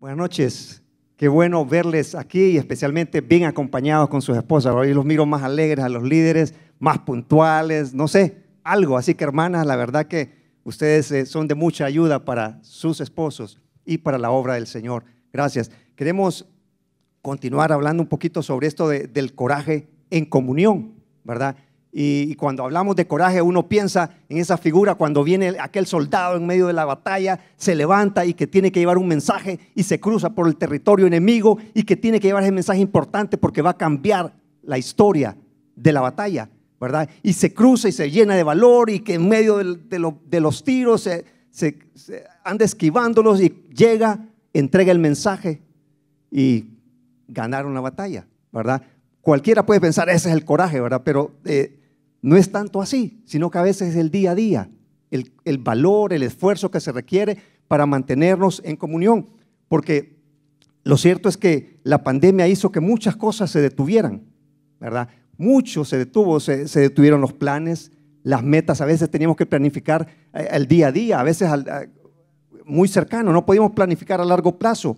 Buenas noches, qué bueno verles aquí y especialmente bien acompañados con sus esposas. Hoy los miro más alegres a los líderes, más puntuales, no sé, algo. Así que hermanas, la verdad que ustedes son de mucha ayuda para sus esposos y para la obra del Señor. Gracias. Queremos continuar hablando un poquito sobre esto del coraje en comunión, ¿verdad? Y cuando hablamos de coraje, uno piensa en esa figura cuando viene aquel soldado en medio de la batalla, se levanta y que tiene que llevar un mensaje y se cruza por el territorio enemigo y que tiene que llevar ese mensaje importante porque va a cambiar la historia de la batalla, ¿verdad? Y se cruza y se llena de valor y que en medio de los tiros se anda esquivándolos y llega, entrega el mensaje y ganaron la batalla, ¿verdad? Cualquiera puede pensar, ese es el coraje, ¿verdad? Pero no es tanto así, sino que a veces es el día a día, el valor, el esfuerzo que se requiere para mantenernos en comunión. Porque lo cierto es que la pandemia hizo que muchas cosas se detuvieran, ¿verdad? Mucho se detuvo, se detuvieron los planes, las metas. A veces teníamos que planificar el día a día, a veces muy cercano, no podíamos planificar a largo plazo.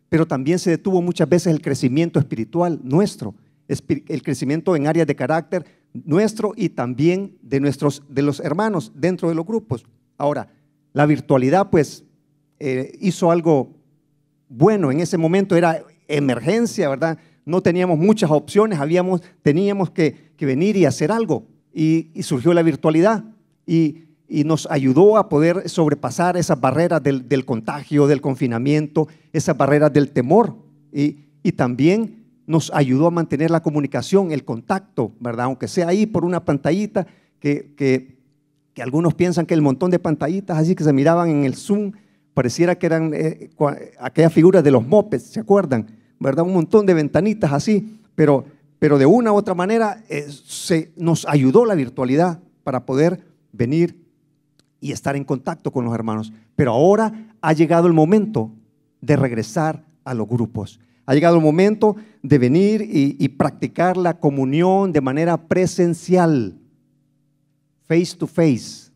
Pero también se detuvo muchas veces el crecimiento espiritual nuestro, el crecimiento en áreas de carácter nuestro y también de los hermanos dentro de los grupos. Ahora, la virtualidad pues hizo algo bueno en ese momento, era emergencia, ¿verdad? No teníamos muchas opciones, teníamos que venir y hacer algo y surgió la virtualidad y nos ayudó a poder sobrepasar esas barreras del contagio, del confinamiento, esas barreras del temor y también nos ayudó a mantener la comunicación, el contacto, ¿verdad? Aunque sea ahí por una pantallita que algunos piensan que el montón de pantallitas así que se miraban en el Zoom pareciera que eran aquellas figuras de los mopeds, ¿se acuerdan? ¿Verdad? Un montón de ventanitas así, pero de una u otra manera nos ayudó la virtualidad para poder venir y estar en contacto con los hermanos. Pero ahora ha llegado el momento de regresar a los grupos. Ha llegado el momento de venir y practicar la comunión de manera presencial, face to face,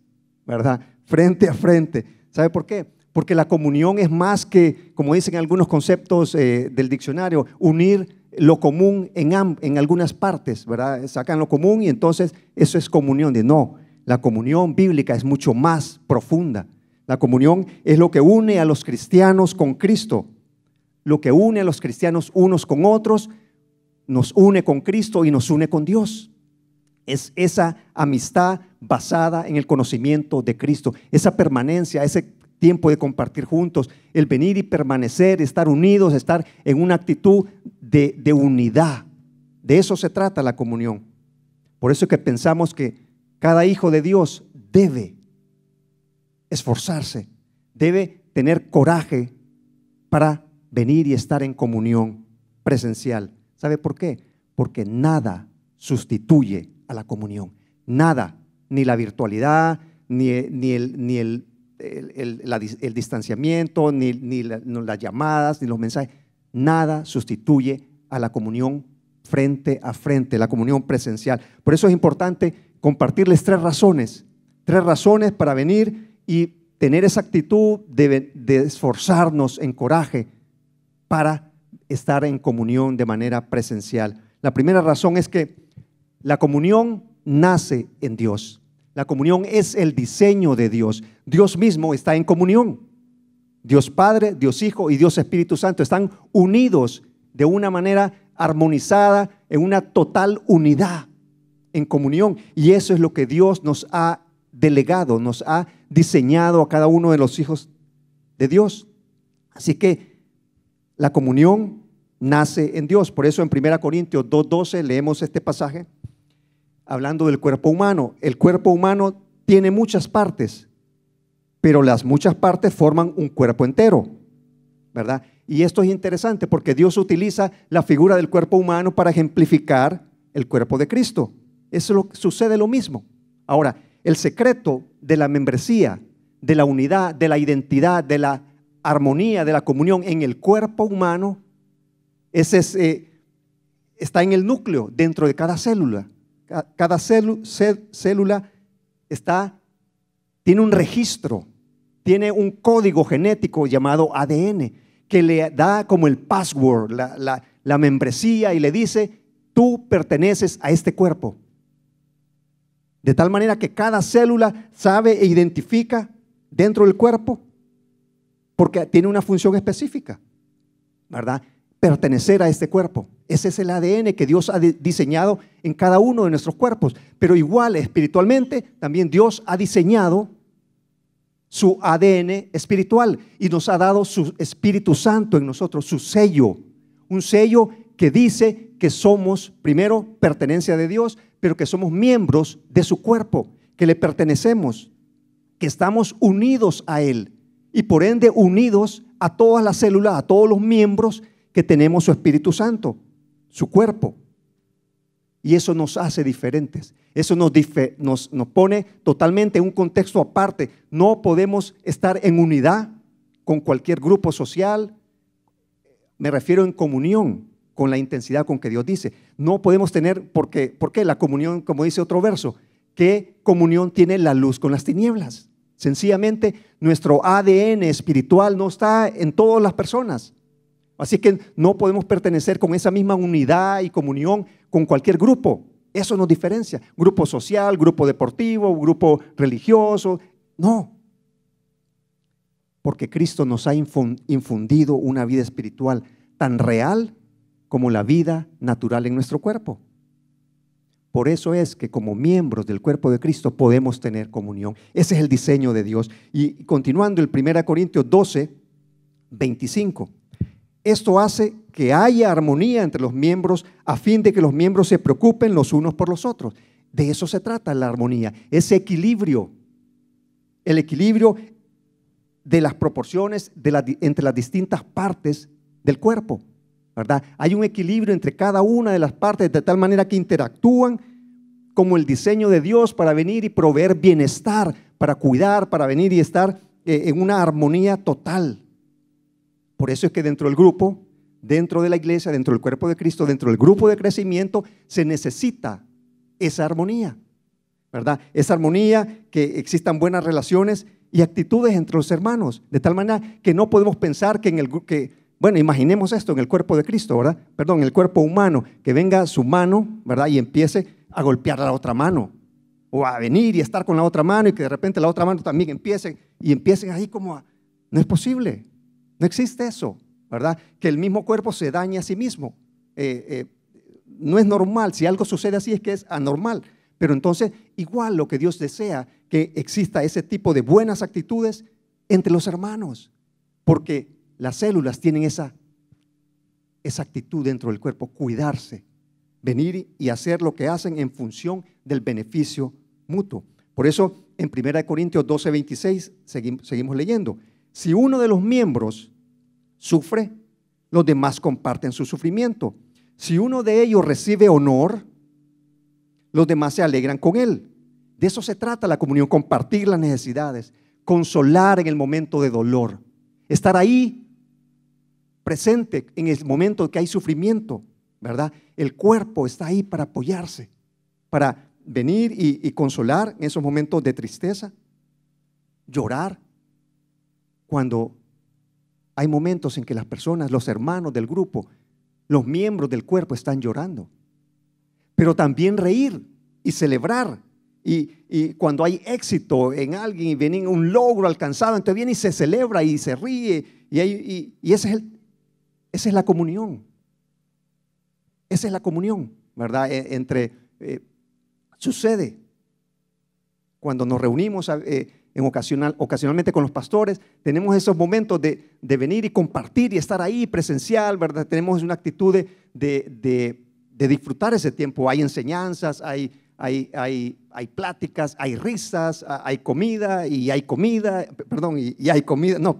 ¿verdad? Frente a frente. ¿Sabe por qué? Porque la comunión es más que, como dicen algunos conceptos del diccionario, unir lo común en algunas partes, ¿verdad? Sacan lo común y entonces eso es comunión. No, la comunión bíblica es mucho más profunda. La comunión es lo que une a los cristianos con Cristo. Lo que une a los cristianos unos con otros, nos une con Cristo y nos une con Dios. Es esa amistad basada en el conocimiento de Cristo, esa permanencia, ese tiempo de compartir juntos, el venir y permanecer, estar unidos, estar en una actitud de unidad. De eso se trata la comunión. Por eso es que pensamos que cada hijo de Dios debe esforzarse, debe tener coraje para venir y estar en comunión presencial. ¿Sabe por qué? Porque nada sustituye a la comunión. Nada, ni la virtualidad, ni el distanciamiento, ni las llamadas, ni los mensajes. Nada sustituye a la comunión frente a frente, la comunión presencial. Por eso es importante compartirles tres razones para venir y tener esa actitud de esforzarnos en coraje para estar en comunión de manera presencial. La primera razón es que la comunión nace en Dios. La comunión es el diseño de Dios. Dios mismo está en comunión. Dios Padre, Dios Hijo y Dios Espíritu Santo están unidos de una manera armonizada, en una total unidad, en comunión. Y eso es lo que Dios nos ha delegado, nos ha diseñado a cada uno de los hijos de Dios. Así que la comunión nace en Dios. Por eso en 1 Corintios 2:12 leemos este pasaje hablando del cuerpo humano. El cuerpo humano tiene muchas partes, pero las muchas partes forman un cuerpo entero, ¿verdad? Y esto es interesante porque Dios utiliza la figura del cuerpo humano para ejemplificar el cuerpo de Cristo. Eso sucede lo mismo. Ahora, el secreto de la membresía, de la unidad, de la identidad, de la armonía, de la comunión en el cuerpo humano, está en el núcleo, dentro de cada célula. Cada célula tiene un registro, tiene un código genético llamado ADN, que le da como el password, la membresía, y le dice: tú perteneces a este cuerpo. De tal manera que cada célula sabe e identifica dentro del cuerpo, porque tiene una función específica, ¿verdad? Pertenecer a este cuerpo. Ese es el ADN que Dios ha diseñado en cada uno de nuestros cuerpos. Pero igual, espiritualmente, también Dios ha diseñado su ADN espiritual y nos ha dado su Espíritu Santo en nosotros, su sello. Un sello que dice que somos, primero, pertenencia de Dios, pero que somos miembros de su cuerpo, que le pertenecemos, que estamos unidos a Él y por ende unidos a todas las células, a todos los miembros que tenemos su Espíritu Santo, su cuerpo. Y eso nos hace diferentes. Eso nos pone totalmente en un contexto aparte. No podemos estar en unidad con cualquier grupo social. Me refiero en comunión con la intensidad con que Dios dice. No podemos tener, ¿por qué la comunión, como dice otro verso? ¿Qué comunión tiene la luz con las tinieblas? Sencillamente, nuestro ADN espiritual no está en todas las personas. Así que no podemos pertenecer con esa misma unidad y comunión con cualquier grupo. Eso nos diferencia. Grupo social, grupo deportivo, grupo religioso. No. Porque Cristo nos ha infundido una vida espiritual tan real como la vida natural en nuestro cuerpo. Por eso es que como miembros del cuerpo de Cristo podemos tener comunión. Ese es el diseño de Dios. Y continuando el 1 Corintios 12, 25. Esto hace que haya armonía entre los miembros a fin de que los miembros se preocupen los unos por los otros. De eso se trata la armonía, ese equilibrio. El equilibrio de las proporciones entre las distintas partes del cuerpo, ¿verdad? Hay un equilibrio entre cada una de las partes de tal manera que interactúan como el diseño de Dios para venir y proveer bienestar, para cuidar, para venir y estar en una armonía total. Por eso es que dentro del grupo, dentro de la iglesia, dentro del cuerpo de Cristo, dentro del grupo de crecimiento, se necesita esa armonía, ¿verdad? Esa armonía, que existan buenas relaciones y actitudes entre los hermanos, de tal manera que no podemos pensar bueno, imaginemos esto en el cuerpo de Cristo, ¿verdad? Perdón, en el cuerpo humano, que venga su mano, ¿verdad? Y empiece a golpear a la otra mano, o a venir y estar con la otra mano y que de repente la otra mano también empiecen ahí como no es posible. No existe eso, ¿verdad? Que el mismo cuerpo se dañe a sí mismo. No es normal. Si algo sucede así es que es anormal. Pero entonces, igual lo que Dios desea, que exista ese tipo de buenas actitudes entre los hermanos. Porque las células tienen esa actitud dentro del cuerpo, cuidarse, venir y hacer lo que hacen en función del beneficio mutuo. Por eso, en 1 Corintios 12, 26, seguimos leyendo. Si uno de los miembros sufre, los demás comparten su sufrimiento. Si uno de ellos recibe honor, los demás se alegran con él. De eso se trata la comunión, compartir las necesidades, consolar en el momento de dolor, estar ahí presente en el momento que hay sufrimiento, ¿verdad? El cuerpo está ahí para apoyarse, para venir y consolar en esos momentos de tristeza, llorar. Cuando hay momentos en que las personas, los hermanos del grupo, los miembros del cuerpo están llorando, pero también reír y celebrar. Y cuando hay éxito en alguien y viene un logro alcanzado, entonces viene y se celebra y se ríe. Y esa es la comunión. Esa es la comunión, ¿verdad? Sucede cuando nos reunimos ocasionalmente con los pastores, tenemos esos momentos de venir y compartir y estar ahí presencial, ¿verdad? Tenemos una actitud de disfrutar ese tiempo. Hay enseñanzas, hay pláticas, hay risas, hay comida y hay comida, perdón, y hay comida, no,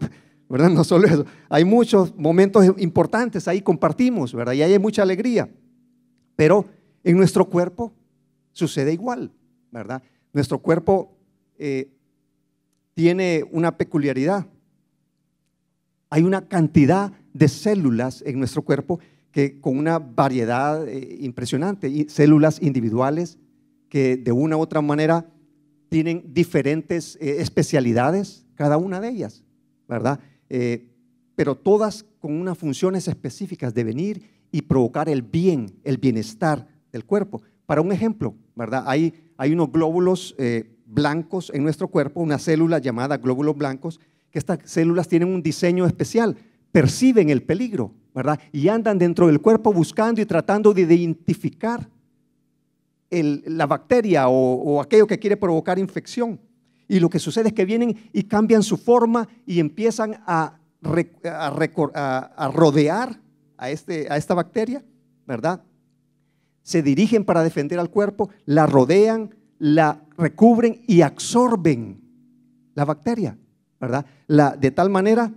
¿verdad? No solo eso, hay muchos momentos importantes, ahí compartimos, ¿verdad? Y ahí hay mucha alegría, pero en nuestro cuerpo sucede igual, ¿verdad? Nuestro cuerpo tiene una peculiaridad. Hay una cantidad de células en nuestro cuerpo que con una variedad impresionante, y células individuales que de una u otra manera tienen diferentes especialidades, cada una de ellas, ¿verdad? pero todas con unas funciones específicas de venir y provocar el bien, el bienestar del cuerpo. Para un ejemplo, ¿verdad? Hay unos glóbulos blancos en nuestro cuerpo, una célula llamada glóbulos blancos, que estas células tienen un diseño especial, perciben el peligro, ¿verdad? Y andan dentro del cuerpo buscando y tratando de identificar la bacteria o aquello que quiere provocar infección. Y lo que sucede es que vienen y cambian su forma y empiezan a rodear a esta bacteria, ¿verdad? Se dirigen para defender al cuerpo, la rodean, la recubren y absorben la bacteria, ¿verdad? De tal manera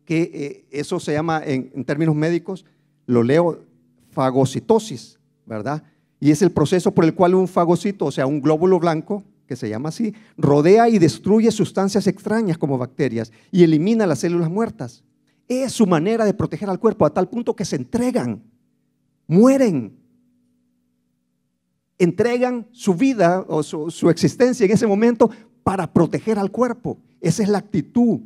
que eso se llama en términos médicos, lo leo, fagocitosis, ¿verdad? Y es el proceso por el cual un fagocito, o sea, un glóbulo blanco, que se llama así, rodea y destruye sustancias extrañas como bacterias y elimina las células muertas. Es su manera de proteger al cuerpo a tal punto que se entregan, mueren, entregan su vida o su existencia en ese momento para proteger al cuerpo. Esa es la actitud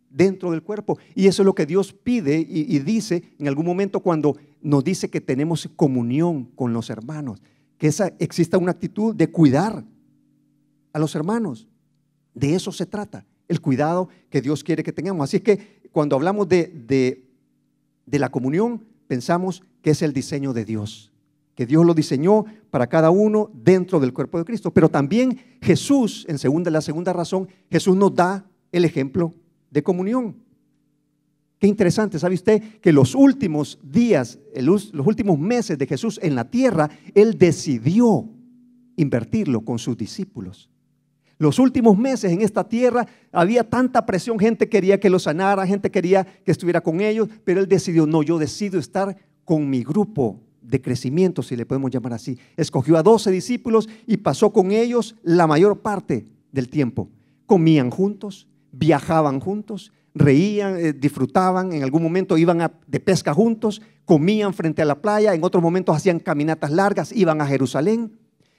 dentro del cuerpo, y eso es lo que Dios pide y dice en algún momento cuando nos dice que tenemos comunión con los hermanos, que exista una actitud de cuidar a los hermanos. De eso se trata, el cuidado que Dios quiere que tengamos. Así es que cuando hablamos de la comunión, pensamos que es el diseño de Dios, que Dios lo diseñó para cada uno dentro del cuerpo de Cristo. Pero también Jesús, la segunda razón, Jesús nos da el ejemplo de comunión. Qué interesante, ¿sabe usted que los últimos días, los últimos meses de Jesús en la tierra, Él decidió invertirlo con sus discípulos? Los últimos meses en esta tierra había tanta presión, gente quería que lo sanara, gente quería que estuviera con ellos, pero Él decidió, no, yo decido estar con mi grupo de crecimiento, si le podemos llamar así. Escogió a 12 discípulos y pasó con ellos la mayor parte del tiempo. Comían juntos, viajaban juntos, reían, disfrutaban, en algún momento iban de pesca juntos, comían frente a la playa, en otros momentos hacían caminatas largas, iban a Jerusalén,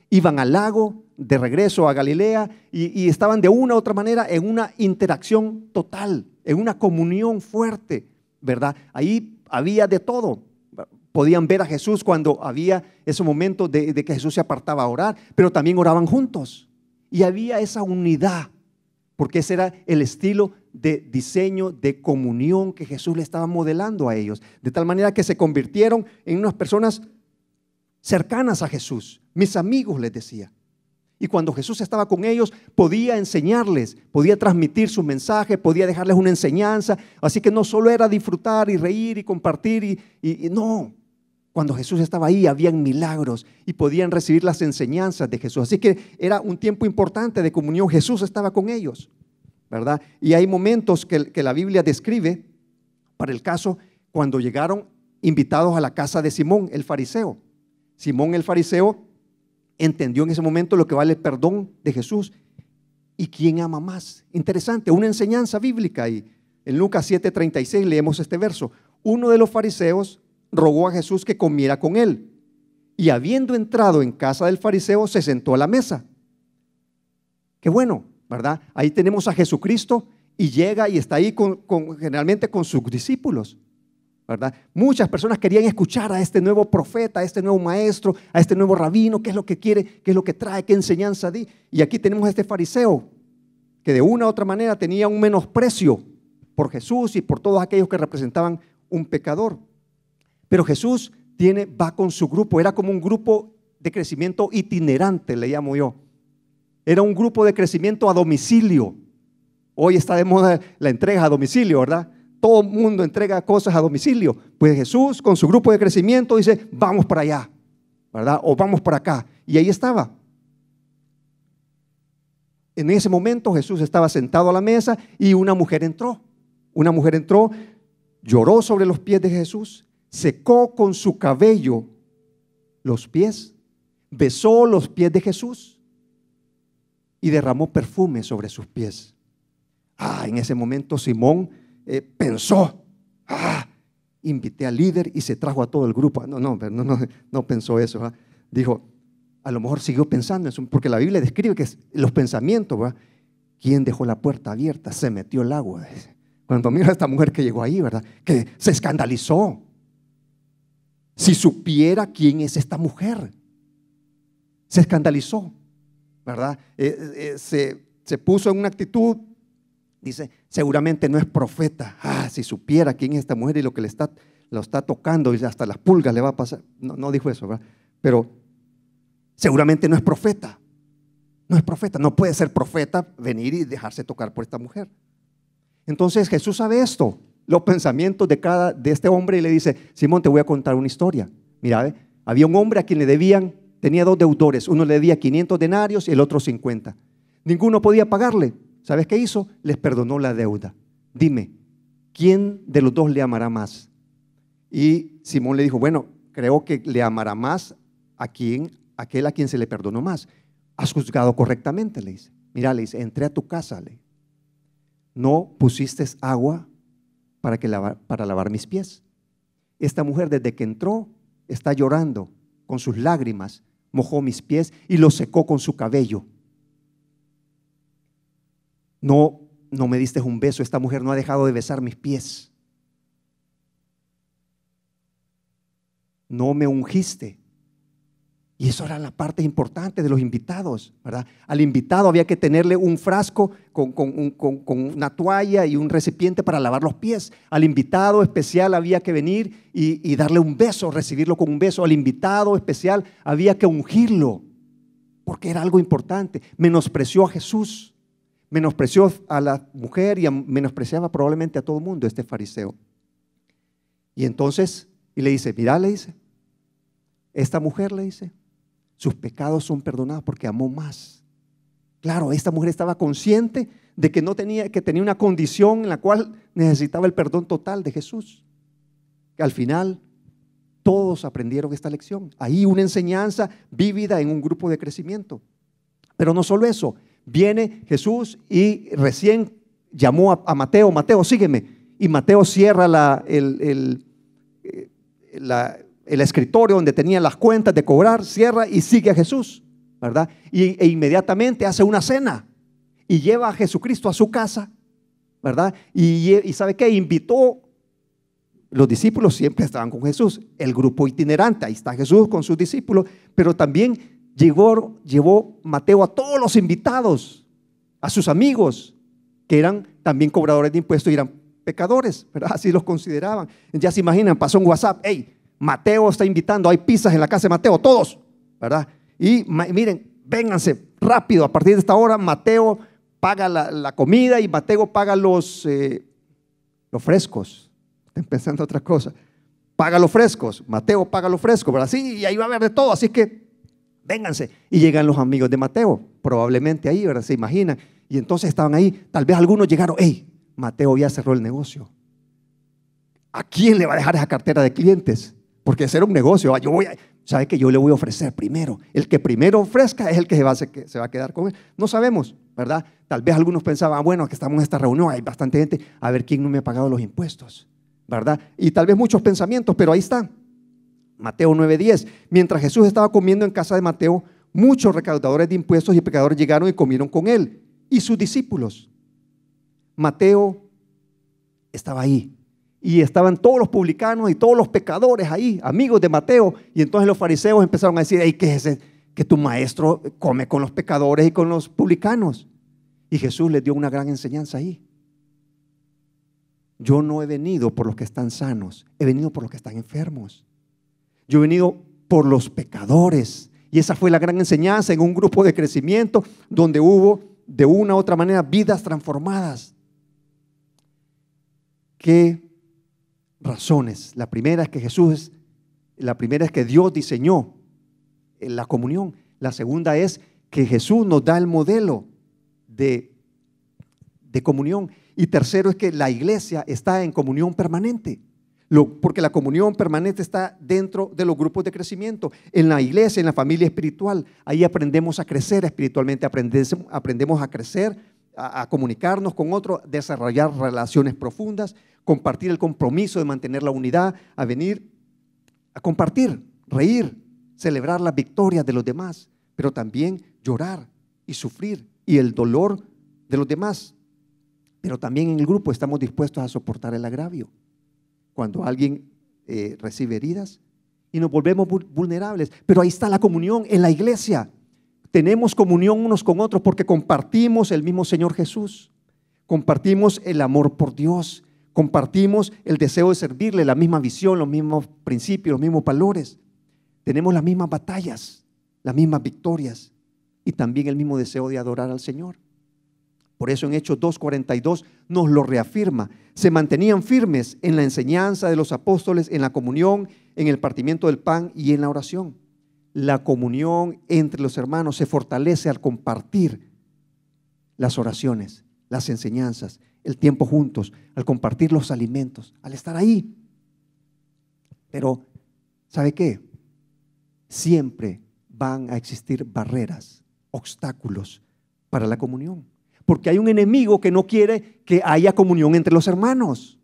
iban al lago, de regreso a Galilea, y estaban de una u otra manera en una interacción total, en una comunión fuerte, ¿verdad? Ahí había de todo. Podían ver a Jesús cuando había esos momentos de que Jesús se apartaba a orar, pero también oraban juntos. Y había esa unidad, porque ese era el estilo de diseño, de comunión que Jesús le estaba modelando a ellos. De tal manera que se convirtieron en unas personas cercanas a Jesús. Mis amigos, les decía. Y cuando Jesús estaba con ellos, podía enseñarles, podía transmitir su mensaje, podía dejarles una enseñanza. Así que no solo era disfrutar y reír y compartir, y no. Cuando Jesús estaba ahí, habían milagros y podían recibir las enseñanzas de Jesús. Así que era un tiempo importante de comunión. Jesús estaba con ellos, ¿verdad? Y hay momentos que la Biblia describe, para el caso, cuando llegaron invitados a la casa de Simón, el fariseo. Simón, el fariseo, entendió en ese momento lo que vale el perdón de Jesús. ¿Y quién ama más? Interesante, una enseñanza bíblica. Y en Lucas 7:36 leemos este verso. Uno de los fariseos rogó a Jesús que comiera con él, y habiendo entrado en casa del fariseo, se sentó a la mesa. Qué bueno, ¿verdad? Ahí tenemos a Jesucristo y llega y está ahí generalmente con sus discípulos, ¿verdad? Muchas personas querían escuchar a este nuevo profeta, a este nuevo maestro, a este nuevo rabino, qué es lo que quiere, qué es lo que trae, qué enseñanza di. Y aquí tenemos a este fariseo que de una u otra manera tenía un menosprecio por Jesús y por todos aquellos que representaban un pecador. Pero Jesús va con su grupo, era como un grupo de crecimiento itinerante, le llamo yo. Era un grupo de crecimiento a domicilio. Hoy está de moda la entrega a domicilio, ¿verdad? Todo el mundo entrega cosas a domicilio. Pues Jesús con su grupo de crecimiento dice, vamos para allá, ¿verdad? O vamos para acá. Y ahí estaba. En ese momento Jesús estaba sentado a la mesa y una mujer entró. Una mujer entró, lloró sobre los pies de Jesús, secó con su cabello los pies, besó los pies de Jesús y derramó perfume sobre sus pies. En ese momento Simón pensó, invité al líder y se trajo a todo el grupo. No pensó eso, ¿verdad? Dijo, a lo mejor siguió pensando eso, porque la Biblia describe que los pensamientos, ¿verdad? ¿Quién dejó la puerta abierta? Se metió el agua, Cuando mira a esta mujer que llegó ahí, ¿verdad? Que se escandalizó. Si supiera quién es esta mujer, se escandalizó, ¿verdad? Se puso en una actitud, dice, seguramente no es profeta. Si supiera quién es esta mujer y lo que lo está tocando, y hasta las pulgas le va a pasar. No, no dijo eso, ¿verdad? Pero seguramente no es profeta. No es profeta, no puede ser profeta venir y dejarse tocar por esta mujer. Entonces Jesús sabe esto, los pensamientos de este hombre, y le dice: Simón, te voy a contar una historia. Mira, había un hombre a quien le debían, tenía dos deudores, uno le debía 500 denarios y el otro 50. Ninguno podía pagarle. ¿Sabes qué hizo? Les perdonó la deuda. Dime, ¿quién de los dos le amará más? Y Simón le dijo: bueno, creo que le amará más aquel a quien se le perdonó más. Has juzgado correctamente, le dice. Mira, le dice, entré a tu casa, no pusiste agua para lavar mis pies. Esta mujer, desde que entró, está llorando, con sus lágrimas mojó mis pies y los secó con su cabello. No me diste un beso. Esta mujer no ha dejado de besar mis pies. No me ungiste. Y eso era la parte importante de los invitados, ¿verdad? Al invitado había que tenerle un frasco con una toalla y un recipiente para lavar los pies. Al invitado especial había que venir y darle un beso, recibirlo con un beso. Al invitado especial había que ungirlo, porque era algo importante. Menospreció a Jesús, menospreció a la mujer y menospreciaba probablemente a todo el mundo, este fariseo. Y entonces, y le dice: mira, le dice, esta mujer, le dice, sus pecados son perdonados porque amó más. Claro, esta mujer estaba consciente de que tenía una condición en la cual necesitaba el perdón total de Jesús. Que al final todos aprendieron esta lección. Ahí una enseñanza vívida en un grupo de crecimiento. Pero no solo eso, viene Jesús y recién llamó a Mateo: Mateo, sígueme. Y Mateo cierra el escritorio donde tenía las cuentas de cobrar, cierra y sigue a Jesús, ¿verdad? E inmediatamente hace una cena y lleva a Jesucristo a su casa, ¿verdad? Y ¿sabe qué? Invitó. Los discípulos siempre estaban con Jesús, el grupo itinerante, ahí está Jesús con sus discípulos, pero también llevó Mateo a todos los invitados, a sus amigos, que eran también cobradores de impuestos y eran pecadores, ¿verdad? Así los consideraban. Ya se imaginan, pasó un WhatsApp: hey, Mateo está invitando, hay pizzas en la casa de Mateo, todos, ¿verdad? Y miren, vénganse rápido, a partir de esta hora Mateo paga la comida y Mateo paga los frescos. Están pensando otra cosa. Paga los frescos, Mateo paga los frescos, ¿verdad? Sí, y ahí va a haber de todo, así que vénganse. Y llegan los amigos de Mateo, probablemente ahí, ¿verdad? Se imaginan. Y entonces estaban ahí, tal vez algunos llegaron: hey, Mateo ya cerró el negocio. ¿A quién le va a dejar esa cartera de clientes? Porque ese era un negocio. ¿Sabe que yo le voy a ofrecer primero? El que primero ofrezca es el que se va a quedar con él. No sabemos, ¿verdad? Tal vez algunos pensaban: bueno, que estamos en esta reunión, hay bastante gente, a ver quién no me ha pagado los impuestos, ¿verdad? Y tal vez muchos pensamientos, pero ahí está. Mateo 9:10. Mientras Jesús estaba comiendo en casa de Mateo, muchos recaudadores de impuestos y pecadores llegaron y comieron con él y sus discípulos. Mateo estaba ahí. Y estaban todos los publicanos y todos los pecadores ahí, amigos de Mateo. Y entonces los fariseos empezaron a decir: hey, ¿qué es ese? Que tu maestro come con los pecadores y con los publicanos. Y Jesús les dio una gran enseñanza ahí. Yo no he venido por los que están sanos, he venido por los que están enfermos. Yo he venido por los pecadores. Y esa fue la gran enseñanza en un grupo de crecimiento donde hubo de una u otra manera vidas transformadas. ¿Qué razones? La primera es que Dios diseñó la comunión. La segunda es que Jesús nos da el modelo de comunión. Y tercero es que la iglesia está en comunión permanente. Porque la comunión permanente está dentro de los grupos de crecimiento. En la iglesia, en la familia espiritual, ahí aprendemos a crecer espiritualmente, aprendemos a crecer, a comunicarnos con otros, desarrollar relaciones profundas, compartir el compromiso de mantener la unidad, a venir a compartir, reír, celebrar las victorias de los demás, pero también llorar y sufrir y el dolor de los demás. Pero también en el grupo estamos dispuestos a soportar el agravio. Cuando alguien recibe heridas y nos volvemos vulnerables. Pero ahí está la comunión en la iglesia. Tenemos comunión unos con otros porque compartimos el mismo Señor Jesús. Compartimos el amor por Dios. Compartimos el deseo de servirle, la misma visión, los mismos principios, los mismos valores. Tenemos las mismas batallas, las mismas victorias y también el mismo deseo de adorar al Señor. Por eso en Hechos 2:42 nos lo reafirma. Se mantenían firmes en la enseñanza de los apóstoles, en la comunión, en el partimiento del pan y en la oración. La comunión entre los hermanos se fortalece al compartir las oraciones, las enseñanzas, el tiempo juntos, al compartir los alimentos, al estar ahí. Pero, ¿sabe qué? Siempre van a existir barreras, obstáculos para la comunión. Porque hay un enemigo que no quiere que haya comunión entre los hermanos.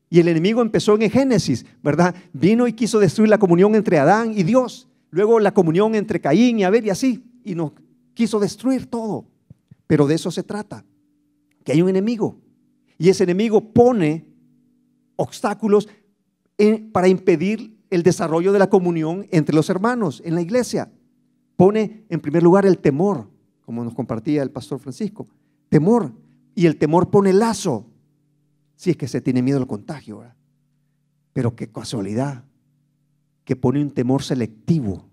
Y el enemigo empezó en el Génesis, ¿verdad? Vino y quiso destruir la comunión entre Adán y Dios. Luego la comunión entre Caín y Abel y así. Y nos quiso destruir todo. Pero de eso se trata. Que hay un enemigo. Y ese enemigo pone obstáculos para impedir el desarrollo de la comunión entre los hermanos en la iglesia. Pone en primer lugar el temor, como nos compartía el pastor Francisco. Temor. Y el temor pone lazo. Si es que se tiene miedo al contagio, ¿verdad? Pero qué casualidad que pone un temor selectivo,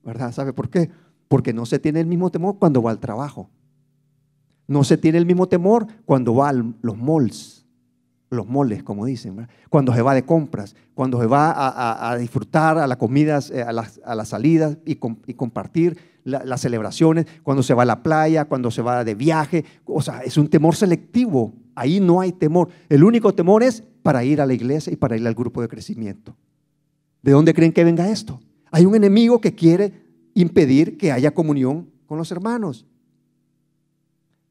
¿verdad? ¿Sabe por qué? Porque no se tiene el mismo temor cuando va al trabajo. No se tiene el mismo temor cuando va a los moles, como dicen, ¿verdad? Cuando se va de compras, cuando se va a disfrutar a las comidas, a las salidas y compartir las celebraciones, cuando se va a la playa, cuando se va de viaje. O sea, es un temor selectivo. Ahí no hay temor. El único temor es para ir a la iglesia y para ir al grupo de crecimiento. ¿De dónde creen que venga esto? Hay un enemigo que quiere impedir que haya comunión con los hermanos.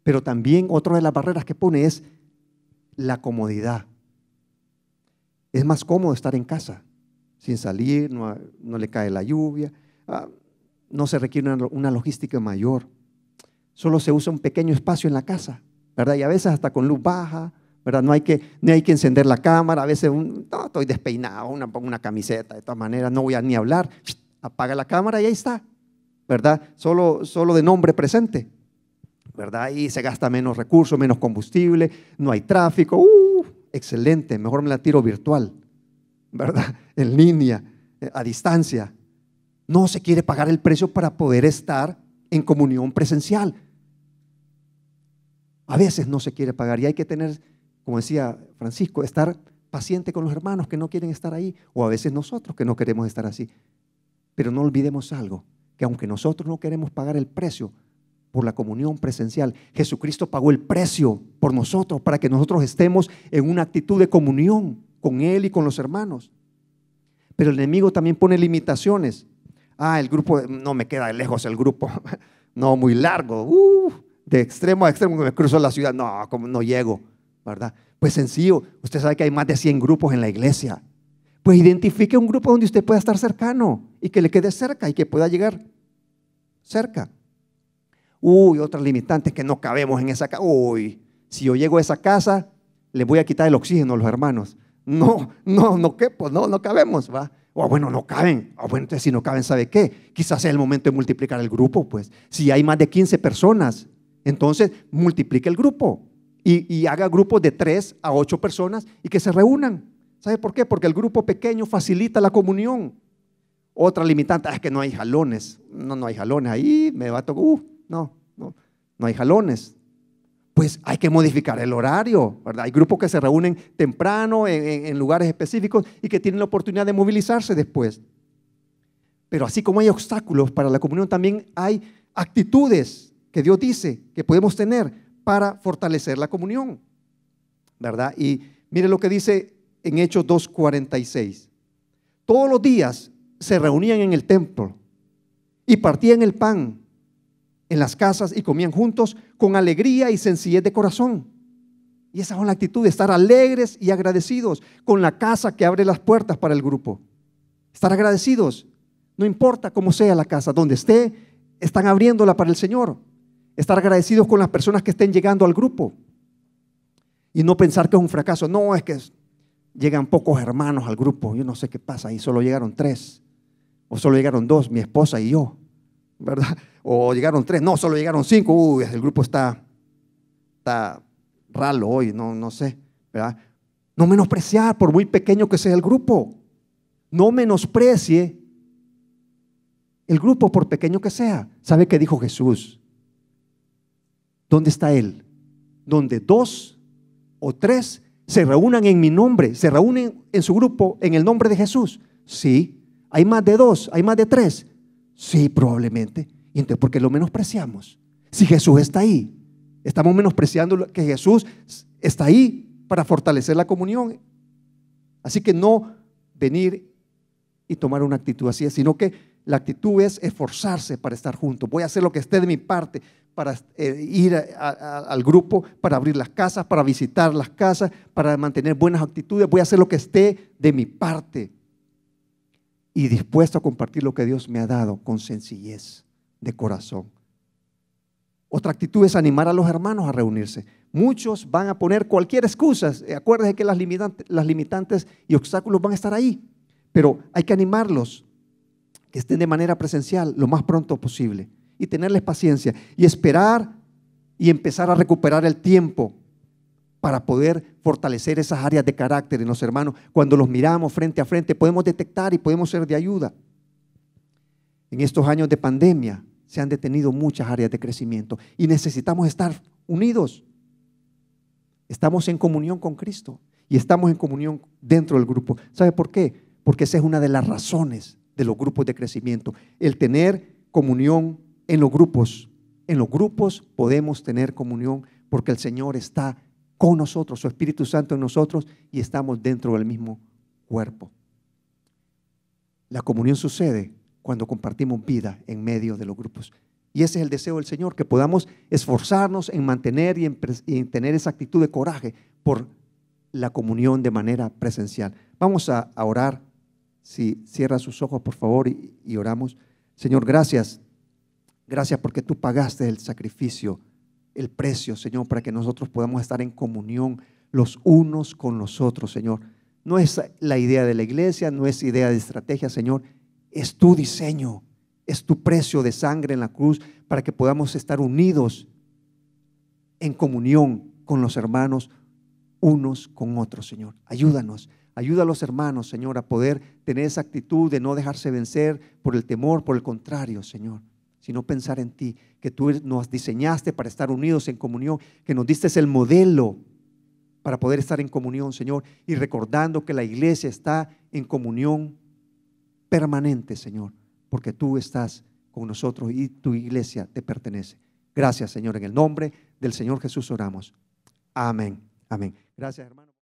Pero también otra de las barreras que pone es la comodidad. Es más cómodo estar en casa, sin salir, no le cae la lluvia, no se requiere una logística mayor. Solo se usa un pequeño espacio en la casa, ¿verdad? Y a veces hasta con luz baja, ¿verdad? No hay que encender la cámara. A veces no, estoy despeinado, pongo una camiseta, de todas maneras no voy a ni hablar. Apaga la cámara y ahí está, ¿verdad? Solo de nombre presente, ¿verdad? Y se gasta menos recursos, menos combustible, no hay tráfico. Excelente, mejor me la tiro virtual, ¿verdad? En línea, a distancia. No se quiere pagar el precio para poder estar en comunión presencial. A veces no se quiere pagar y hay que tener, como decía Francisco, estar paciente con los hermanos que no quieren estar ahí, o a veces nosotros que no queremos estar así. Pero no olvidemos algo, que aunque nosotros no queremos pagar el precio por la comunión presencial, Jesucristo pagó el precio por nosotros para que nosotros estemos en una actitud de comunión con Él y con los hermanos. Pero el enemigo también pone limitaciones. El grupo, no me queda lejos el grupo, no, muy largo, de extremo a extremo me cruzo la ciudad, no, como no llego, ¿verdad? Pues sencillo, usted sabe que hay más de 100 grupos en la iglesia. Pues identifique un grupo donde usted pueda estar cercano y que le quede cerca y que pueda llegar cerca. Otra limitante es que no cabemos en esa casa. Si yo llego a esa casa, le voy a quitar el oxígeno a los hermanos. No quepo, no cabemos, ¿va? Bueno, no caben. Bueno, entonces si no caben, ¿sabe qué? Quizás sea el momento de multiplicar el grupo, pues. Si hay más de 15 personas, entonces multiplique el grupo y haga grupos de 3 a 8 personas y que se reúnan. ¿Sabe por qué? Porque el grupo pequeño facilita la comunión. Otra limitante es que no hay jalones. No hay jalones. Ahí me va a tocar. No hay jalones. Pues hay que modificar el horario, ¿verdad? Hay grupos que se reúnen temprano en lugares específicos y que tienen la oportunidad de movilizarse después. Pero así como hay obstáculos para la comunión, también hay actitudes que Dios dice que podemos tener para fortalecer la comunión, ¿verdad? Y mire lo que dice en Hechos 2:46. Todos los días se reunían en el templo y partían el pan en las casas y comían juntos con alegría y sencillez de corazón. Y esa es la actitud de estar alegres y agradecidos con la casa que abre las puertas para el grupo. Estar agradecidos, no importa cómo sea la casa, donde esté, están abriéndola para el Señor. Estar agradecidos con las personas que estén llegando al grupo. Y no pensar que es un fracaso. No, es que llegan pocos hermanos al grupo. Yo no sé qué pasa ahí, solo llegaron 3. O solo llegaron 2, mi esposa y yo, ¿verdad? O llegaron 3, no, solo llegaron 5. Uy, el grupo está ralo hoy, no sé, ¿verdad? No menospreciar por muy pequeño que sea el grupo. No menosprecie el grupo por pequeño que sea. ¿Sabe qué dijo Jesús? ¿Dónde está Él? Donde 2 o 3 se reúnan en mi nombre, se reúnen en su grupo en el nombre de Jesús. Sí. ¿Hay más de 2? ¿Hay más de 3? Sí, probablemente. ¿Y entonces por qué lo menospreciamos? Si Jesús está ahí, estamos menospreciando que Jesús está ahí para fortalecer la comunión. Así que no venir y tomar una actitud así, sino que la actitud es esforzarse para estar juntos. Voy a hacer lo que esté de mi parte para ir al grupo, para abrir las casas, para visitar las casas, para mantener buenas actitudes. Voy a hacer lo que esté de mi parte y dispuesto a compartir lo que Dios me ha dado con sencillez de corazón. Otra actitud es animar a los hermanos a reunirse. Muchos van a poner cualquier excusa. Acuérdense que las limitantes y obstáculos van a estar ahí, pero hay que animarlos que estén de manera presencial lo más pronto posible y tenerles paciencia y esperar y empezar a recuperar el tiempo para poder fortalecer esas áreas de carácter en los hermanos. Cuando los miramos frente a frente podemos detectar y podemos ser de ayuda. En estos años de pandemia se han detenido muchas áreas de crecimiento y necesitamos estar unidos. Estamos en comunión con Cristo y estamos en comunión dentro del grupo. ¿Sabe por qué? Porque esa es una de las razones de los grupos de crecimiento, el tener comunión en los grupos. En los grupos podemos tener comunión porque el Señor está con nosotros, su Espíritu Santo en nosotros y estamos dentro del mismo cuerpo. La comunión sucede cuando compartimos vida en medio de los grupos. Y ese es el deseo del Señor, que podamos esforzarnos en mantener y en tener esa actitud de coraje por la comunión de manera presencial. Vamos a orar. Si cierra sus ojos, por favor, y oramos. Señor, gracias. Gracias porque tú pagaste el sacrificio, el precio, Señor, para que nosotros podamos estar en comunión los unos con los otros, Señor. No es la idea de la iglesia, no es idea de estrategia, Señor. Es tu diseño, es tu precio de sangre en la cruz para que podamos estar unidos en comunión con los hermanos unos con otros, Señor. Ayúdanos. Ayuda a los hermanos, Señor, a poder tener esa actitud de no dejarse vencer por el temor, por el contrario, Señor, sino pensar en ti, que tú nos diseñaste para estar unidos en comunión, que nos diste el modelo para poder estar en comunión, Señor, y recordando que la iglesia está en comunión permanente, Señor, porque tú estás con nosotros y tu iglesia te pertenece. Gracias, Señor, en el nombre del Señor Jesús oramos. Amén. Amén. Gracias, hermano.